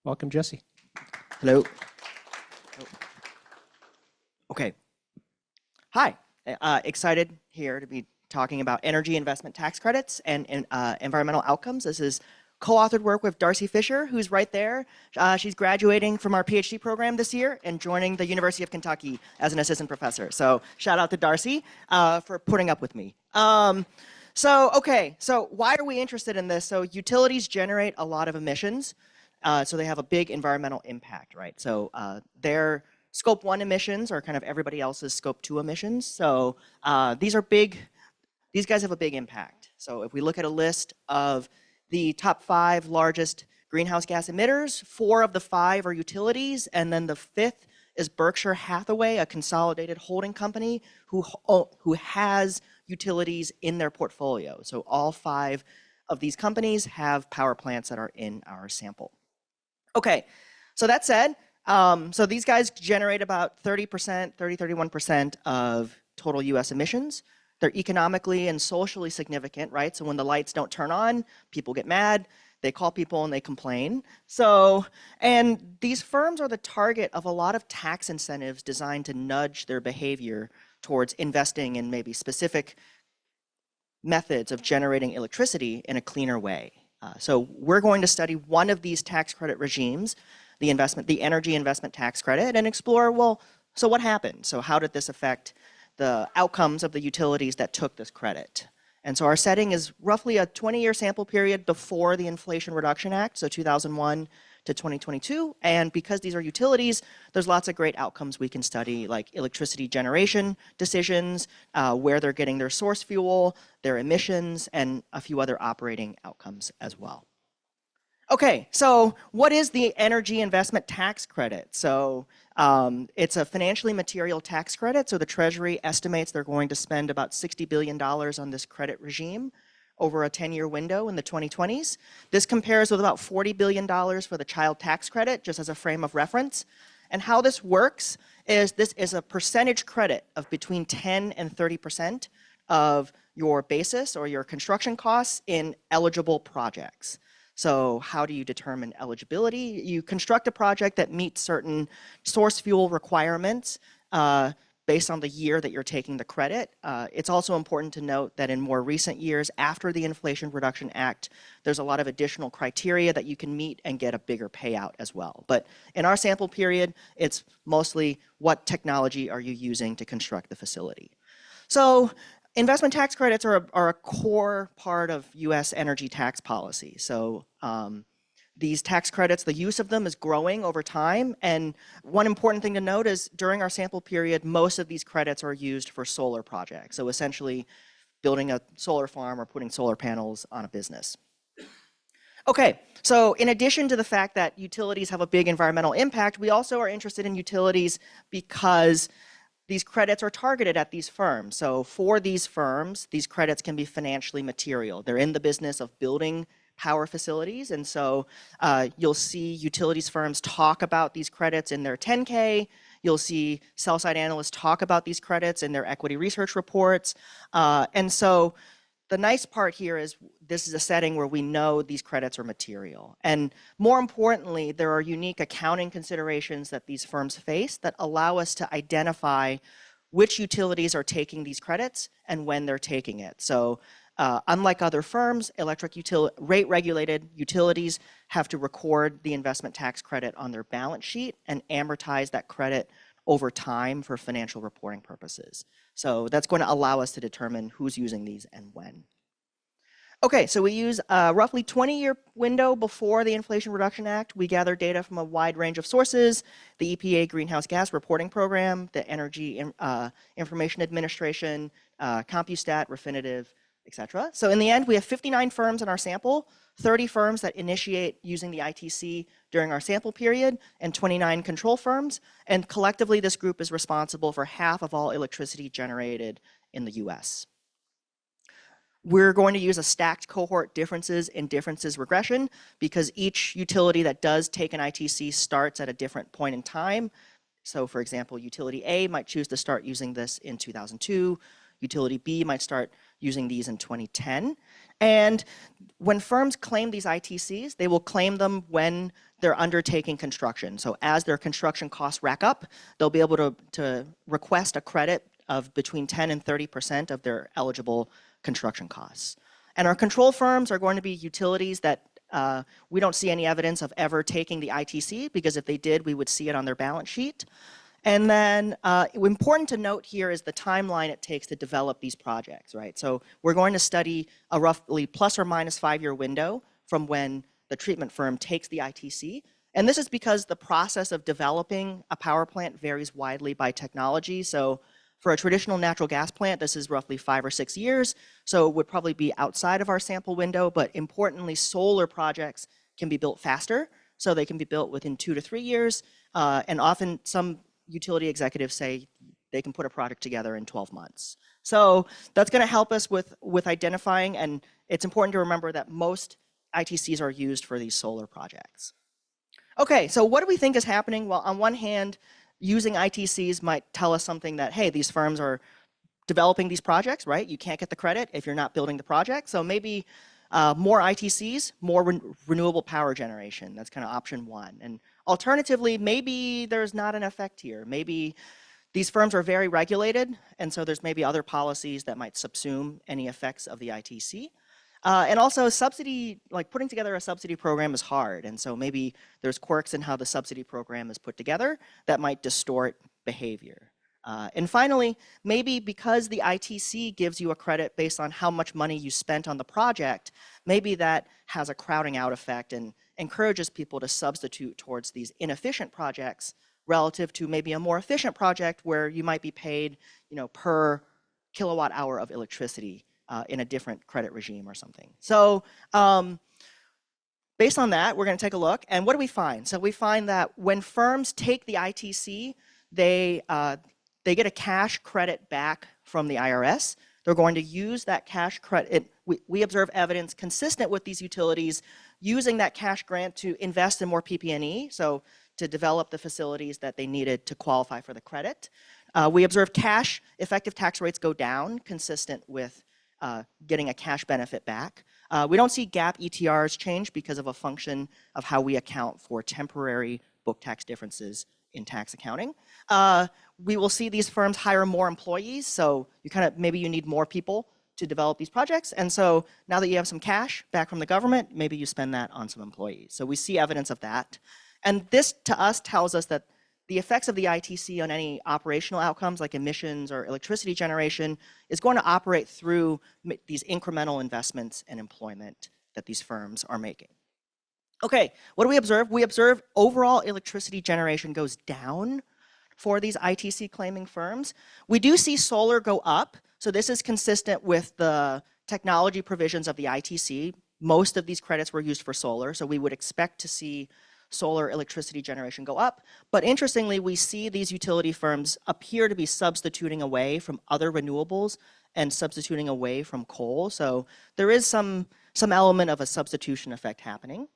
Welcome, Jesse. Hello. Okay. Hi. Excited here to be talking about energy investment tax credits and environmental outcomes. This is co-authored work with Darcy Fisher, who's right there. She's graduating from our PhD program this year and joining the University of Kentucky as an assistant professor. So shout out to Darcy for putting up with me. So why are we interested in this? So utilities generate a lot of emissions. So they have a big environmental impact, right? So their Scope 1 emissions are kind of everybody else's Scope 2 emissions. So these are big, these guys have a big impact. So if we look at a list of the top 5 largest greenhouse gas emitters, 4 of the 5 are utilities, and then the 5th is Berkshire Hathaway, a consolidated holding company who has utilities in their portfolio. So all 5 of these companies have power plants that are in our sample. Okay, so that said, so these guys generate about 30%, 31% of total US emissions. They're economically and socially significant, right? So when the lights don't turn on, people get mad, they call people and they complain. So, and these firms are the target of a lot of tax incentives designed to nudge their behavior towards investing in maybe specific methods of generating electricity in a cleaner way. So we're going to study one of these tax credit regimes, the energy investment tax credit, and explore, well, so what happened? So how did this affect the outcomes of the utilities that took this credit? And so our setting is roughly a 20-year sample period before the Inflation Reduction Act, so 2001 to 2022. And because these are utilities, there's lots of great outcomes we can study, like electricity generation decisions, where they're getting their source fuel, their emissions, and a few other operating outcomes as well. Okay, so what is the energy investment tax credit? So it's a financially material tax credit. So the Treasury estimates they're going to spend about $60 billion on this credit regime over a 10-year window in the 2020s. This compares with about $40 billion for the child tax credit, just as a frame of reference. And how this works is this is a percentage credit of between 10 and 30% of your basis or your construction costs in eligible projects. So how do you determine eligibility? You construct a project that meets certain source fuel requirements based on the year that you're taking the credit. It's also important to note that in more recent years, after the Inflation Reduction Act, there's a lot of additional criteria that you can meet and get a bigger payout as well. But in our sample period, it's mostly what technology are you using to construct the facility. So investment tax credits are a core part of US energy tax policy. So these tax credits, the use of them is growing over time. And one important thing to note is during our sample period, most of these credits are used for solar projects. So essentially building a solar farm or putting solar panels on a business. Okay, so in addition to the fact that utilities have a big environmental impact, we also are interested in utilities because these credits are targeted at these firms. So for these firms, these credits can be financially material. They're in the business of building power facilities, and so you'll see utilities firms talk about these credits in their 10K. You'll see sell-side analysts talk about these credits in their equity research reports. And so the nice part here is this is a setting where we know these credits are material. And more importantly, there are unique accounting considerations that these firms face that allow us to identify which utilities are taking these credits and when they're taking it. So unlike other firms, rate-regulated utilities have to record the investment tax credit on their balance sheet and amortize that credit over time for financial reporting purposes. So that's going to allow us to determine who's using these and when. Okay, so we use a roughly 20-year window before the Inflation Reduction Act. We gather data from a wide range of sources, the EPA Greenhouse Gas Reporting Program, the Energy Information Administration, CompuStat, Refinitiv, etc. So in the end, we have 59 firms in our sample, 30 firms that initiate using the ITC during our sample period, and 29 control firms. And collectively, this group is responsible for half of all electricity generated in the US. We're going to use a stacked cohort differences in differences regression because each utility that does take an ITC starts at a different point in time. So for example, utility A might choose to start using this in 2002. Utility B might start using these in 2010. And when firms claim these ITCs, they will claim them when they're undertaking construction. So as their construction costs rack up, they'll be able to request a credit of between 10 and 30% of their eligible construction costs. And our control firms are going to be utilities that we don't see any evidence of ever taking the ITC, because if they did, we would see it on their balance sheet. And then important to note here is the timeline it takes to develop these projects, right? So we're going to study a roughly plus or minus 5-year window from when the treatment firm takes the ITC. And this is because the process of developing a power plant varies widely by technology. So for a traditional natural gas plant, this is roughly 5 or 6 years. So it would probably be outside of our sample window, but importantly, solar projects can be built faster. So they can be built within 2 to 3 years. And often some utility executives say they can put a project together in 12 months. So that's going to help us with identifying, and it's important to remember that most ITCs are used for these solar projects. Okay, so what do we think is happening? Well, on one hand, using ITCs might tell us something that, hey, these firms are developing these projects, right? You can't get the credit if you're not building the project. So maybe more ITCs, more renewable power generation. That's kind of option one. And alternatively, maybe there's not an effect here. Maybe these firms are very regulated, and so there's maybe other policies that might subsume any effects of the ITC. And also subsidy, like putting together a subsidy program is hard, and so maybe there's quirks in how the subsidy program is put together that might distort behavior. And finally, maybe because the ITC gives you a credit based on how much money you spent on the project, maybe that has a crowding out effect and encourages people to substitute towards these inefficient projects relative to maybe a more efficient project where you might be paid, per kilowatt hour of electricity in a different credit regime or something. So based on that, we're going to take a look. And what do we find? So we find that when firms take the ITC, they get a cash credit back from the IRS. They're going to use that cash credit. We observe evidence consistent with these utilities using that cash grant to invest in more PP&E, so to develop the facilities that they needed to qualify for the credit. We observe cash effective tax rates go down, consistent with getting a cash benefit back. We don't see GAAP ETRs change because of a function of how we account for temporary book tax differences in tax accounting. We will see these firms hire more employees, so maybe you need more people to develop these projects, and so now that you have some cash back from the government, maybe you spend that on some employees. So we see evidence of that. And this, to us, tells us that the effects of the ITC on any operational outcomes like emissions or electricity generation is going to operate through these incremental investments and employment that these firms are making. Okay, what do we observe? We observe overall electricity generation goes down for these ITC claiming firms. We do see solar go up, so this is consistent with the technology provisions of the ITC. Most of these credits were used for solar, so we would expect to see solar electricity generation go up. But interestingly, we see these utility firms appear to be substituting away from other renewables and substituting away from coal. So there is some element of a substitution effect happening.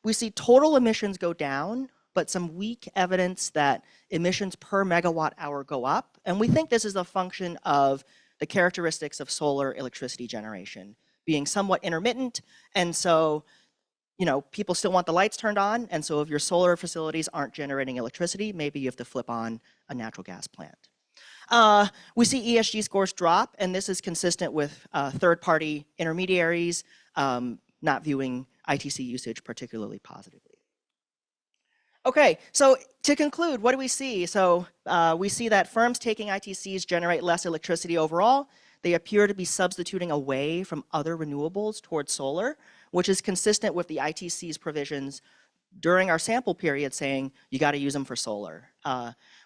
We see total emissions go down, but some weak evidence that emissions per megawatt hour go up. And we think this is a function of the characteristics of solar electricity generation being somewhat intermittent. And so people still want the lights turned on, and so if your solar facilities aren't generating electricity, maybe you have to flip on a natural gas plant. We see ESG scores drop, and this is consistent with third-party intermediaries not viewing ITC usage particularly positively. Okay, so to conclude, what do we see? So we see that firms taking ITCs generate less electricity overall. They appear to be substituting away from other renewables towards solar, which is consistent with the ITC's provisions during our sample period saying you got to use them for solar.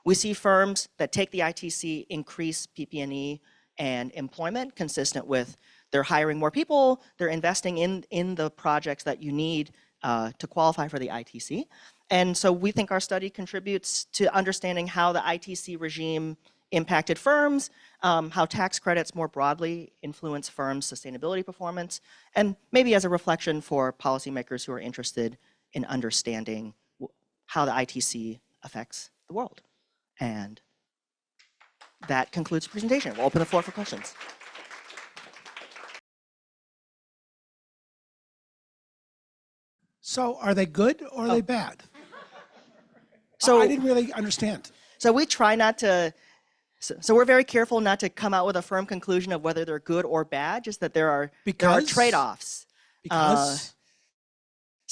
We see firms that take the ITC increase PP&E and employment consistent with they're hiring more people, they're investing in the projects that you need to qualify for the ITC. And so we think our study contributes to understanding how the ITC regime impacted firms, how tax credits more broadly influence firms' sustainability performance, and maybe as a reflection for policymakers who are interested in understanding how the ITC affects the world. And that concludes the presentation. We'll open the floor for questions. So are they good or are they bad? So I didn't really understand. So we try not to, so we're very careful not to come out with a firm conclusion of whether they're good or bad, just that there are trade-offs. Because?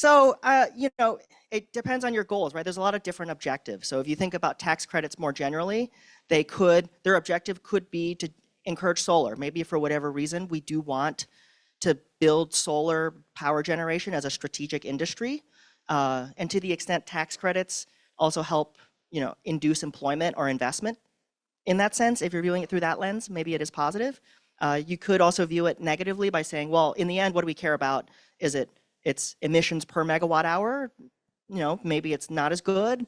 You know, it depends on your goals, right? There's a lot of different objectives. So if you think about tax credits more generally, their objective could be to encourage solar. Maybe for whatever reason, we do want to build solar power generation as a strategic industry. And to the extent tax credits also help, you know, induce employment or investment. In that sense, if you're viewing it through that lens, maybe it is positive. You could also view it negatively by saying, well, in the end, what do we care about? Is it's emissions per megawatt hour? You know, maybe it's not as good.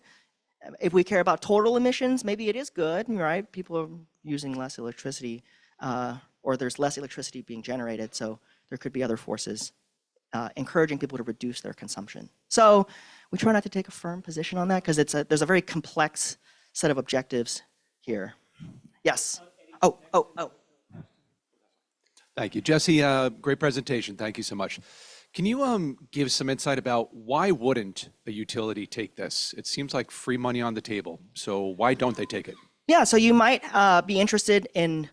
If we care about total emissions, maybe it is good, right? People are using less electricity, or there's less electricity being generated, so there could be other forces encouraging people to reduce their consumption. So we try not to take a firm position on that because there's a very complex set of objectives here. Yes. Oh. Thank you, Jesse. Great presentation. Thank you so much. Can you give some insight about why wouldn't a utility take this? It seems like free money on the table. So why don't they take it? Yeah. So you might be interested in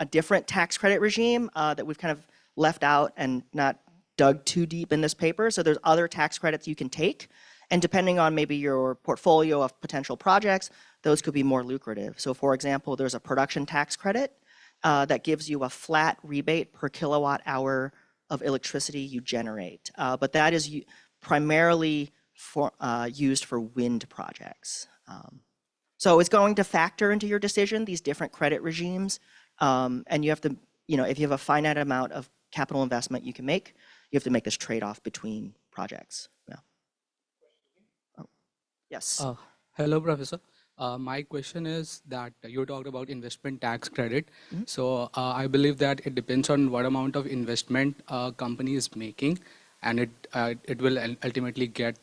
a different tax credit regime that we've kind of left out and not dug too deep in this paper. So there's other tax credits you can take. And depending on maybe your portfolio of potential projects, those could be more lucrative. So for example, there's a production tax credit that gives you a flat rebate per kilowatt hour of electricity you generate. But that is primarily used for wind projects. So it's going to factor into your decision, these different credit regimes. And you have to, you know, if you have a finite amount of capital investment you can make, you have to make this trade-off between projects. Yeah. Oh. Yes. Hello, Professor. My question is that you talked about investment tax credit. Mm-hmm. So I believe that it depends on what amount of investment a company is making, and it will ultimately get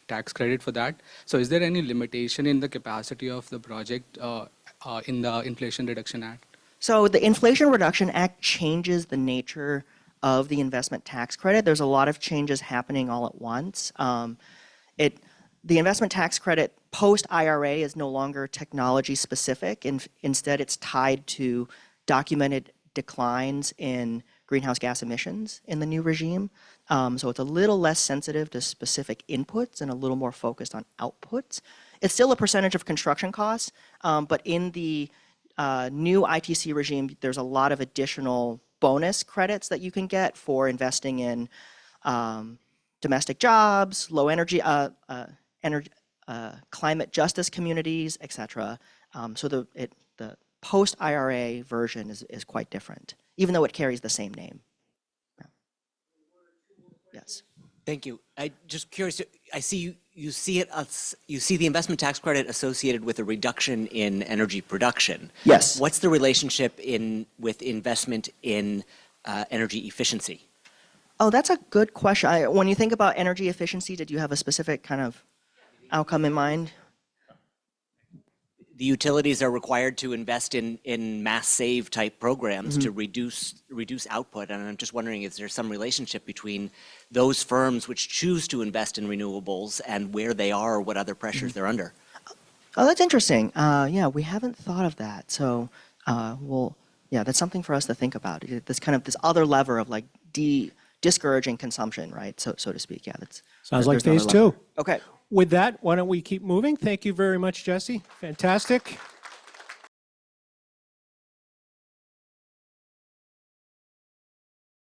tax credit for that. So is there any limitation in the capacity of the project in the Inflation Reduction Act? So the Inflation Reduction Act changes the nature of the investment tax credit. There's a lot of changes happening all at once. The investment tax credit post-IRA is no longer technology specific. Instead, it's tied to documented declines in greenhouse gas emissions in the new regime. So it's a little less sensitive to specific inputs and a little more focused on outputs. It's still a percentage of construction costs, but in the new ITC regime, there's a lot of additional bonus credits that you can get for investing in domestic jobs, low energy, climate justice communities, etc. So the post-IRA version is quite different, even though it carries the same name. Yeah. Yes. Thank you. I just curious. I see you see the investment tax credit associated with a reduction in energy production. Yes. What's the relationship with investment in energy efficiency? Oh, that's a good question. When you think about energy efficiency, did you have a specific kind of outcome in mind? The utilities are required to invest in mass save type programs to reduce output, and I'm just wondering, is there some relationship between those firms which choose to invest in renewables and where they are or what other pressures they're under? Oh, that's interesting. Yeah, we haven't thought of that. So, yeah, that's something for us to think about. This kind of this other lever of like discouraging consumption, right? So to speak. Yeah, that's sounds like phase two. Okay. With that, why don't we keep moving? Thank you very much, Jesse. Fantastic.